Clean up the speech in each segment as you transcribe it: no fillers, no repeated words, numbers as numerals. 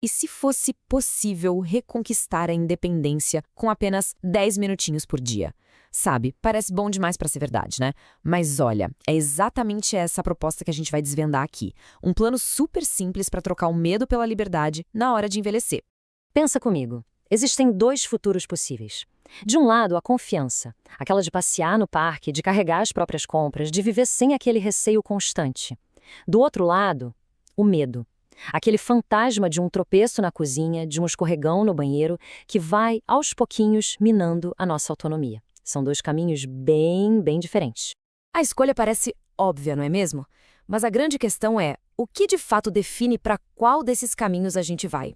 E se fosse possível reconquistar a independência com apenas 10 minutinhos por dia? Sabe, parece bom demais para ser verdade, né? Mas olha, é exatamente essa a proposta que a gente vai desvendar aqui. Um plano super simples para trocar o medo pela liberdade na hora de envelhecer. Pensa comigo. Existem dois futuros possíveis. De um lado, a confiança, aquela de passear no parque, de carregar as próprias compras, de viver sem aquele receio constante. Do outro lado, o medo. Aquele fantasma de um tropeço na cozinha, de um escorregão no banheiro, que vai, aos pouquinhos, minando a nossa autonomia. São dois caminhos bem diferentes. A escolha parece óbvia, não é mesmo? Mas a grande questão é, o que de fato define para qual desses caminhos a gente vai?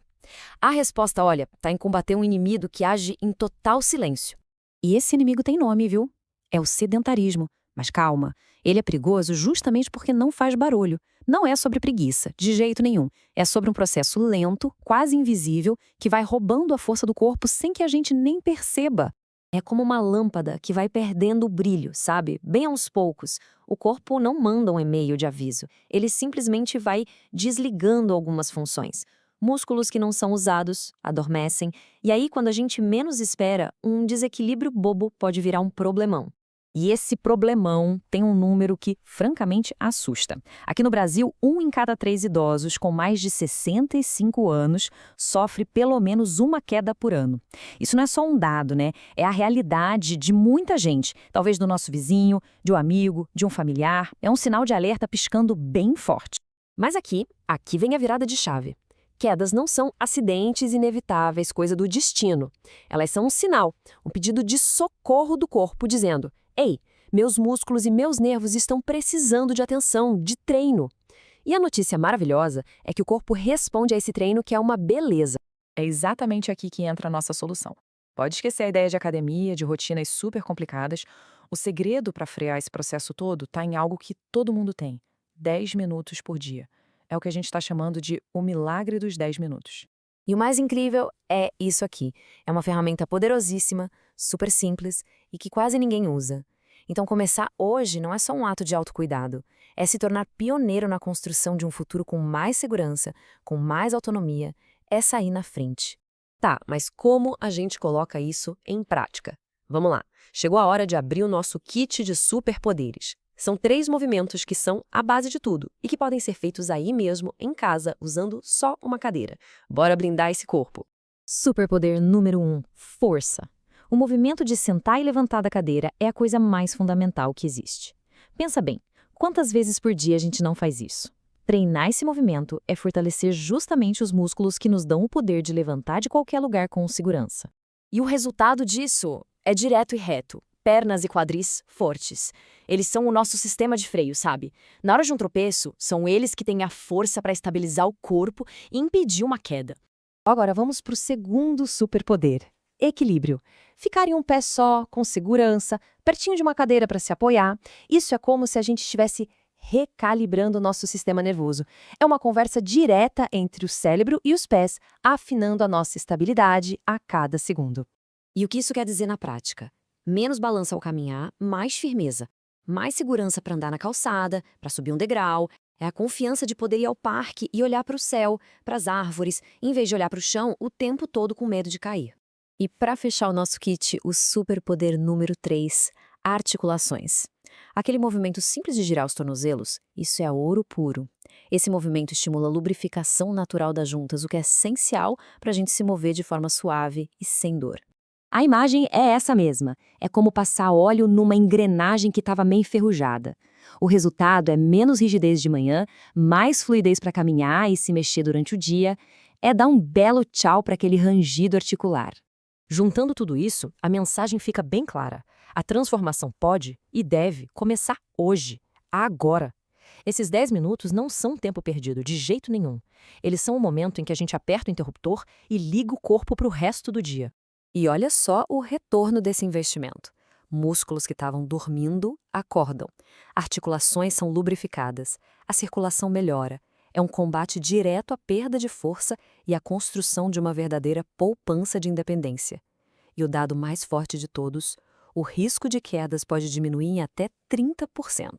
A resposta, olha, está em combater um inimigo que age em total silêncio. E esse inimigo tem nome, viu? É o sedentarismo. Mas calma, ele é perigoso justamente porque não faz barulho. Não é sobre preguiça, de jeito nenhum. É sobre um processo lento, quase invisível, que vai roubando a força do corpo sem que a gente nem perceba. É como uma lâmpada que vai perdendo o brilho, sabe? Bem aos poucos. O corpo não manda um e-mail de aviso. Ele simplesmente vai desligando algumas funções. Músculos que não são usados adormecem, e aí, quando a gente menos espera, um desequilíbrio bobo pode virar um problemão. E esse problemão tem um número que, francamente, assusta. Aqui no Brasil, 1 em cada 3 idosos com mais de 65 anos sofre pelo menos uma queda por ano. Isso não é só um dado, né? É a realidade de muita gente, talvez do nosso vizinho, de um amigo, de um familiar. É um sinal de alerta piscando bem forte. Mas aqui vem a virada de chave. Quedas não são acidentes inevitáveis, coisa do destino. Elas são um sinal, um pedido de socorro do corpo, dizendo: ei, meus músculos e meus nervos estão precisando de atenção, de treino. E a notícia maravilhosa é que o corpo responde a esse treino, que é uma beleza. É exatamente aqui que entra a nossa solução. Pode esquecer a ideia de academia, de rotinas super complicadas. O segredo para frear esse processo todo está em algo que todo mundo tem: 10 minutos por dia. É o que a gente está chamando de o milagre dos 10 minutos. E o mais incrível é isso aqui. É uma ferramenta poderosíssima, super simples e que quase ninguém usa. Então, começar hoje não é só um ato de autocuidado. É se tornar pioneiro na construção de um futuro com mais segurança, com mais autonomia. É sair na frente. Tá, mas como a gente coloca isso em prática? Vamos lá. Chegou a hora de abrir o nosso kit de superpoderes. São 3 movimentos que são a base de tudo e que podem ser feitos aí mesmo, em casa, usando só uma cadeira. Bora blindar esse corpo. Superpoder número 1, força. O movimento de sentar e levantar da cadeira é a coisa mais fundamental que existe. Pensa bem, quantas vezes por dia a gente não faz isso? Treinar esse movimento é fortalecer justamente os músculos que nos dão o poder de levantar de qualquer lugar com segurança. E o resultado disso é direto e reto. Pernas e quadris fortes. Eles são o nosso sistema de freio, sabe? Na hora de um tropeço, são eles que têm a força para estabilizar o corpo e impedir uma queda. Agora vamos para o segundo superpoder: equilíbrio. Ficar em um pé só, com segurança, pertinho de uma cadeira para se apoiar. Isso é como se a gente estivesse recalibrando o nosso sistema nervoso. É uma conversa direta entre o cérebro e os pés, afinando a nossa estabilidade a cada segundo. E o que isso quer dizer na prática? Menos balança ao caminhar, mais firmeza. Mais segurança para andar na calçada, para subir um degrau. É a confiança de poder ir ao parque e olhar para o céu, para as árvores, em vez de olhar para o chão o tempo todo com medo de cair. E para fechar o nosso kit, o superpoder número 3, articulações. Aquele movimento simples de girar os tornozelos, isso é ouro puro. Esse movimento estimula a lubrificação natural das juntas, o que é essencial para a gente se mover de forma suave e sem dor. A imagem é essa mesma. É como passar óleo numa engrenagem que estava meio enferrujada. O resultado é menos rigidez de manhã, mais fluidez para caminhar e se mexer durante o dia. É dar um belo tchau para aquele rangido articular. Juntando tudo isso, a mensagem fica bem clara. A transformação pode e deve começar hoje, agora. Esses 10 minutos não são tempo perdido, de jeito nenhum. Eles são o momento em que a gente aperta o interruptor e liga o corpo para o resto do dia. E olha só o retorno desse investimento. Músculos que estavam dormindo acordam. Articulações são lubrificadas. A circulação melhora. É um combate direto à perda de força e à construção de uma verdadeira poupança de independência. E o dado mais forte de todos, o risco de quedas pode diminuir em até 30%.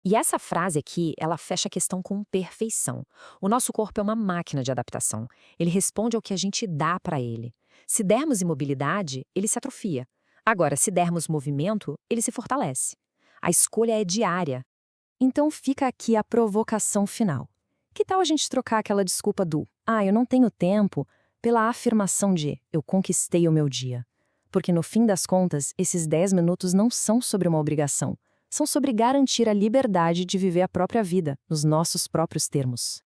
E essa frase aqui, ela fecha a questão com perfeição. O nosso corpo é uma máquina de adaptação. Ele responde ao que a gente dá para ele. Se dermos imobilidade, ele se atrofia. Agora, se dermos movimento, ele se fortalece. A escolha é diária. Então fica aqui a provocação final. Que tal a gente trocar aquela desculpa do eu não tenho tempo, pela afirmação de eu conquistei o meu dia? Porque no fim das contas, esses 10 minutos não são sobre uma obrigação. São sobre garantir a liberdade de viver a própria vida, nos nossos próprios termos.